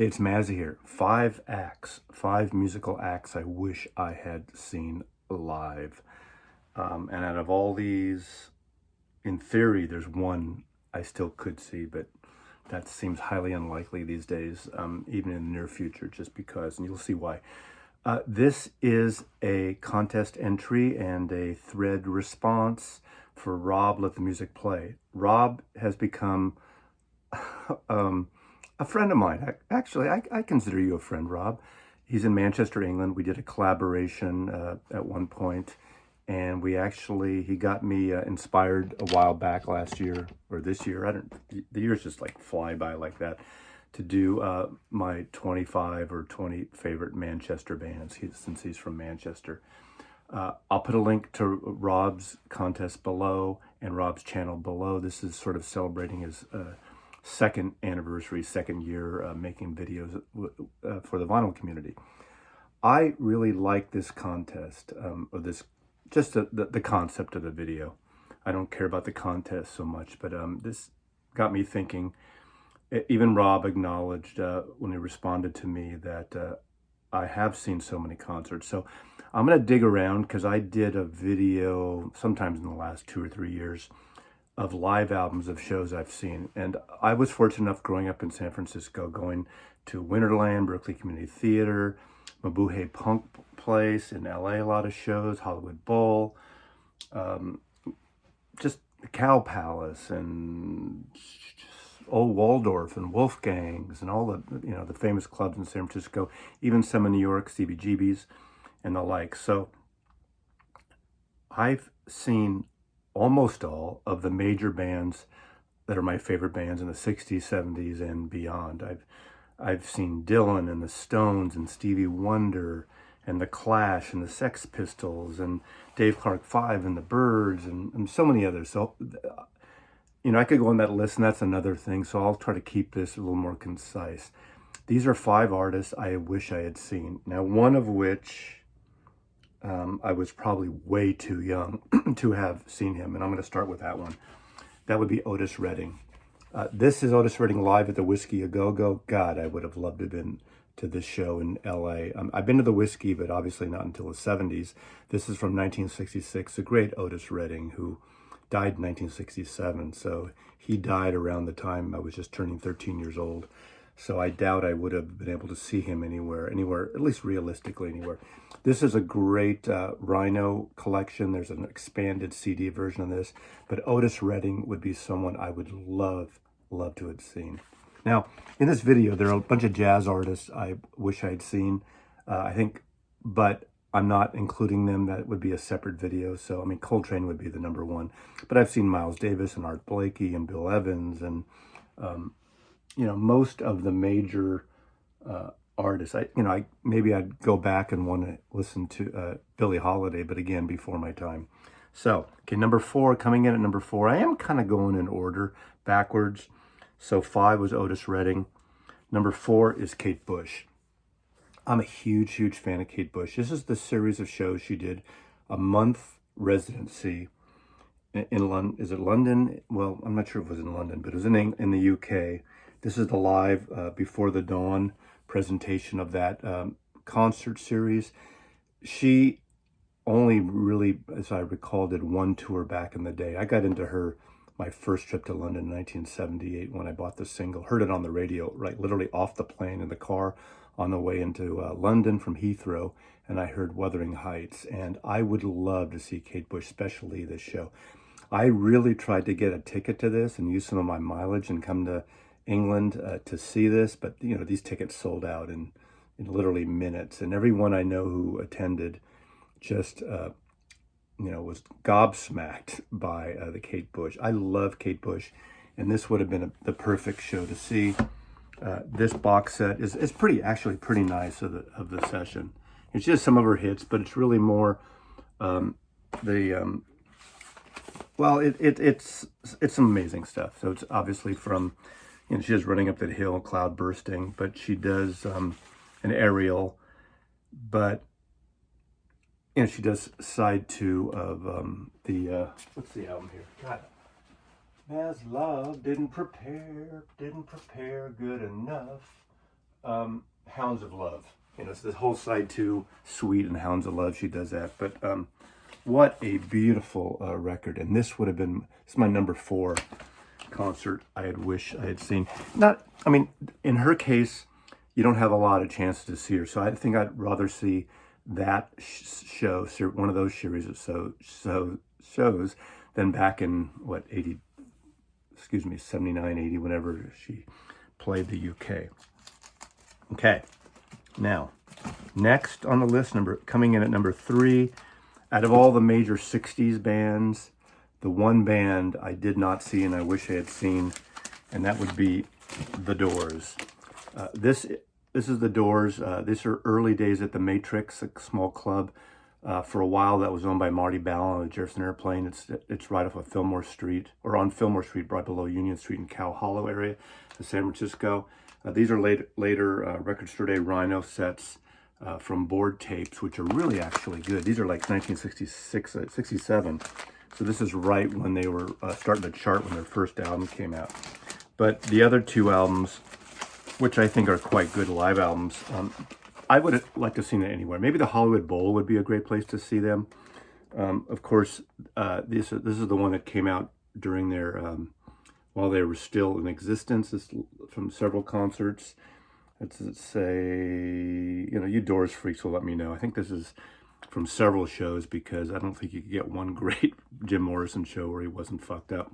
Hey, it's Mazzy here. 5 acts, 5 musical acts I wish I had seen live. And out of all these, in theory, there's one I still could see, but that seems highly unlikely these days, even in the near future, just because, and you'll see why. This is a contest entry and a thread response for Rob Let the Music Play. Rob has become a friend of mine. Actually, I consider you a friend, Rob. He's in Manchester, England. We did a collaboration at one point, and he got me inspired a while back last year or this year. The years just like fly by like that, to do my 25 or 20 favorite Manchester bands, since he's from Manchester. I'll put a link to Rob's contest below and Rob's channel below. This is sort of celebrating his second anniversary, second year making videos for the vinyl community. I really like this contest, or this, just the concept of the video. I don't care about the contest so much, but this got me thinking. Even Rob acknowledged when he responded to me that I have seen so many concerts. So I'm going to dig around, because I did a video sometimes in the last 2 or 3 years of live albums of shows I've seen. And I was fortunate enough growing up in San Francisco, going to Winterland, Berkeley Community Theater, Mabuhay Punk Place in LA, a lot of shows, Hollywood Bowl, just the Cow Palace and Old Waldorf and Wolfgang's and all the famous clubs in San Francisco, even some in New York, CBGB's and the like. So I've seen almost all of the major bands that are my favorite bands in the 60s, 70s, and beyond. I've seen Dylan and the Stones and Stevie Wonder and the Clash and the Sex Pistols and Dave Clark 5 and the Byrds and so many others. So, I could go on that list, and that's another thing. So I'll try to keep this a little more concise. These are 5 artists I wish I had seen. Now, one of which I was probably way too young to have seen him, and I'm going to start with that one. That would be Otis Redding. This is Otis Redding live at the Whiskey A Go-Go. God, I would have loved to have been to this show in LA. I've been to the Whiskey, but obviously not until the 70s. This is from 1966, the great Otis Redding, who died in 1967. So he died around the time I was just turning 13 years old. So I doubt I would have been able to see him anywhere, at least realistically anywhere. This is a great Rhino collection. There's an expanded CD version of this, but Otis Redding would be someone I would love to have seen. Now, in this video, there are a bunch of jazz artists I wish I had seen, but I'm not including them. That would be a separate video. So, Coltrane would be the number one, but I've seen Miles Davis and Art Blakey and Bill Evans and, most of the major artists. Maybe I'd go back and want to listen to Billie Holiday, but again, before my time. So, okay, number 4, coming in at number 4. I am kind of going in order, backwards. So 5 was Otis Redding. Number 4 is Kate Bush. I'm a huge fan of Kate Bush. This is the series of shows she did, a month residency in London. Is it London? Well, I'm not sure if it was in London, but it was in the UK. This is the live Before the Dawn presentation of that concert series. She only really, as I recall, did one tour back in the day. I got into her my first trip to London in 1978 when I bought the single, heard it on the radio, right, literally off the plane in the car on the way into London from Heathrow, and I heard Wuthering Heights, and I would love to see Kate Bush, especially this show. I really tried to get a ticket to this and use some of my mileage and come to England to see this, but these tickets sold out in literally minutes, and everyone I know who attended just was gobsmacked by the Kate Bush. I love Kate Bush, and this would have been the perfect show to see. This box set is actually pretty nice of the session. It's just some of her hits, but it's really more it's some amazing stuff. So it's obviously from, she does Running Up That Hill, Cloud Bursting, but she does an aerial, but she does side 2 of what's the album here? God, As Love Didn't Prepare Good Enough. Hounds of Love. You know, it's this whole side 2 suite and Hounds of Love. She does that. But what a beautiful record. And this is my number 4 concert I wish I had seen. In her case, you don't have a lot of chances to see her. So I think I'd rather see that show, one of those series of shows, than back in, 79, 80, whenever she played the UK. Okay, now, next on the list, coming in at number 3, out of all the major 60s bands, the one band I did not see and I wish I had seen, and that would be The Doors. This is The Doors. These are early days at the Matrix, a small club. For a while, that was owned by Marty Ballin on the Jefferson Airplane. It's right off of Fillmore Street, or on Fillmore Street, right below Union Street in Cow Hollow area in San Francisco. These are later Record Store Day Rhino sets from board tapes, which are really actually good. These are like 1966, 67. So this is right when they were starting to chart when their first album came out. But the other 2 albums, which I think are quite good live albums, I would have liked to have seen it anywhere. Maybe the Hollywood Bowl would be a great place to see them. Of course, this is the one that came out during their, while they were still in existence. This from several concerts. Let's say, you Doors freaks will let me know. I think this is from several shows, because I don't think you could get one great Jim Morrison show where he wasn't fucked up.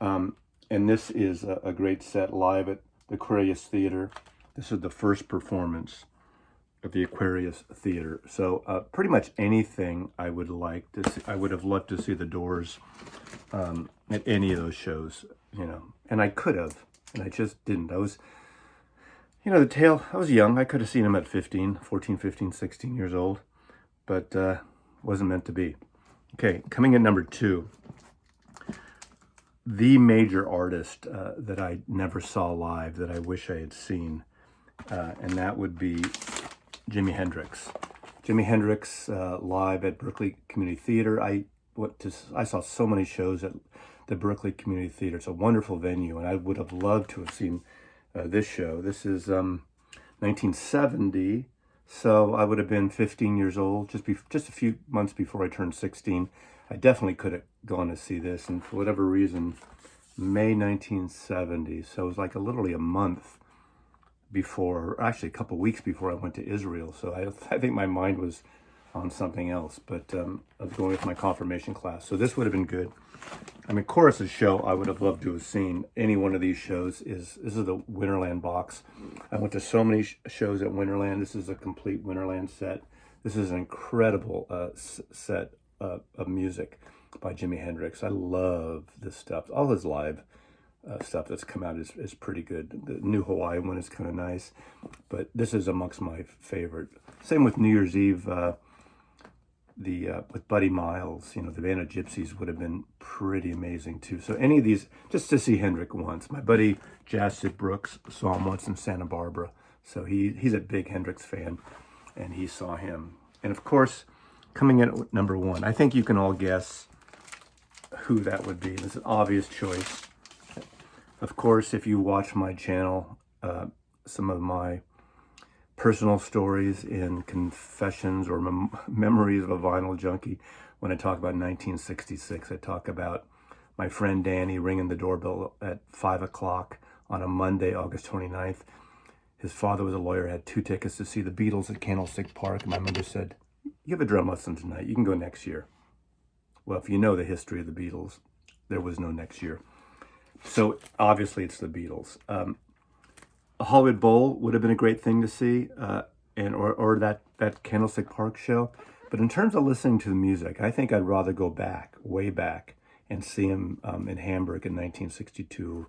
And this is a great set live at the Aquarius Theater. This is the first performance of the Aquarius Theater. So pretty much anything I would like to see, I would have loved to see the Doors at any of those shows, and I could have, and I just didn't. I was, I was young. I could have seen them at 14, 15, 16 years old, but wasn't meant to be. Okay, coming in number 2, the major artist that I never saw live that I wish I had seen, and that would be Jimi Hendrix. Jimi Hendrix live at Berkeley Community Theater. I saw so many shows at the Berkeley Community Theater. It's a wonderful venue, and I would have loved to have seen this show. This is 1970, so I would have been 15 years old, just a few months before I turned 16. I definitely could have gone to see this, and for whatever reason, May 1970, so it was like literally a month before, actually a couple weeks before I went to Israel. So I think my mind was on something else, but I was going with my confirmation class. So this would have been good. Chorus's show, I would have loved to have seen. Any one of these shows this is the Winterland Box. I went to so many shows at Winterland. This is a complete Winterland set. This is an incredible set of music by Jimi Hendrix. I love this stuff. All his live stuff that's come out is pretty good. The new Hawaii one is kind of nice, but this is amongst my favorite. Same with New Year's Eve, with Buddy Miles. The Band of Gypsies would have been pretty amazing too. So any of these, just to see Hendrix once. My buddy Jasted Brooks saw him once in Santa Barbara, so he's a big Hendrix fan, and he saw him. And of course, coming in at number 1, I think you can all guess who that would be. It's an obvious choice. Of course, if you watch my channel, some of my personal stories in confessions or memories of a vinyl junkie, when I talk about 1966, I talk about my friend Danny ringing the doorbell at 5 o'clock on a Monday, August 29th. His father was a lawyer, had 2 tickets to see the Beatles at Candlestick Park, and my mother said, "You have a drum lesson tonight. You can go next year." Well, if you know the history of the Beatles, there was no next year. So obviously it's the Beatles. A Hollywood Bowl would have been a great thing to see, or that Candlestick Park show. But in terms of listening to the music, I think I'd rather go back, way back, and see him in Hamburg in 1962,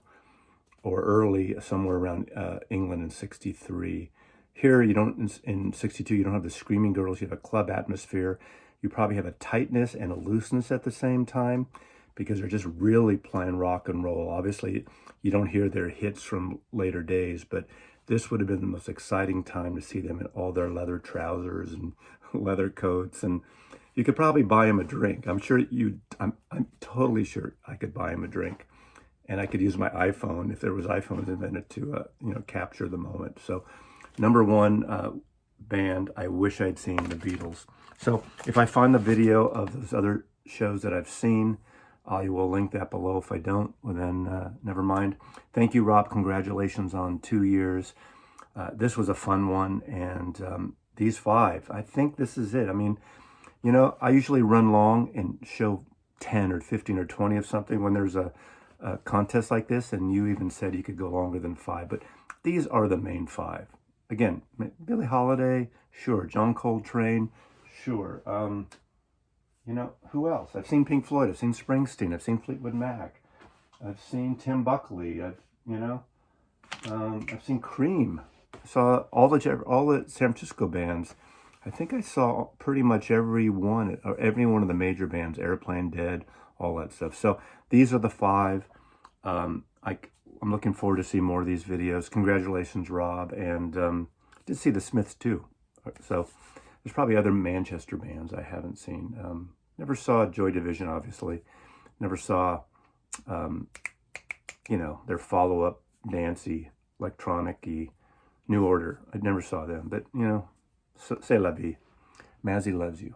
or early, somewhere around England in 63. Here, in 62, you don't have the screaming girls. You have a club atmosphere. You probably have a tightness and a looseness at the same time, because they're just really playing rock and roll. Obviously, you don't hear their hits from later days, but this would have been the most exciting time to see them in all their leather trousers and leather coats, and you could probably buy him a drink. I'm totally sure I could buy him a drink, and I could use my iPhone, if there was iPhones invented, to capture the moment. So number one band I wish I'd seen, the Beatles. So if I find the video of those other shows that I've seen, I will link that below. If I don't, well then never mind. Thank you, Rob. Congratulations on 2 years. This was a fun one, and these 5, I think this is it. I mean, you know, I usually run long and show 10 or 15 or 20 of something when there's a contest like this, and you even said you could go longer than 5, but these are the main 5. Again, Billie Holiday, sure. John Coltrane, sure. You know, who else? I've seen Pink Floyd, I've seen Springsteen, I've seen Fleetwood Mac, I've seen Tim Buckley, I've seen Cream. I saw all the San Francisco bands. I think I saw pretty much every one of the major bands, Airplane, Dead, all that stuff. So these are the 5. I'm looking forward to see more of these videos. Congratulations, Rob. And did see the Smiths too. So there's probably other Manchester bands I haven't seen. Never saw Joy Division, obviously. Never saw, you know, their follow-up dancey, electronic-y New Order. I never saw them. But, you know, c'est la vie. Mazzy loves you.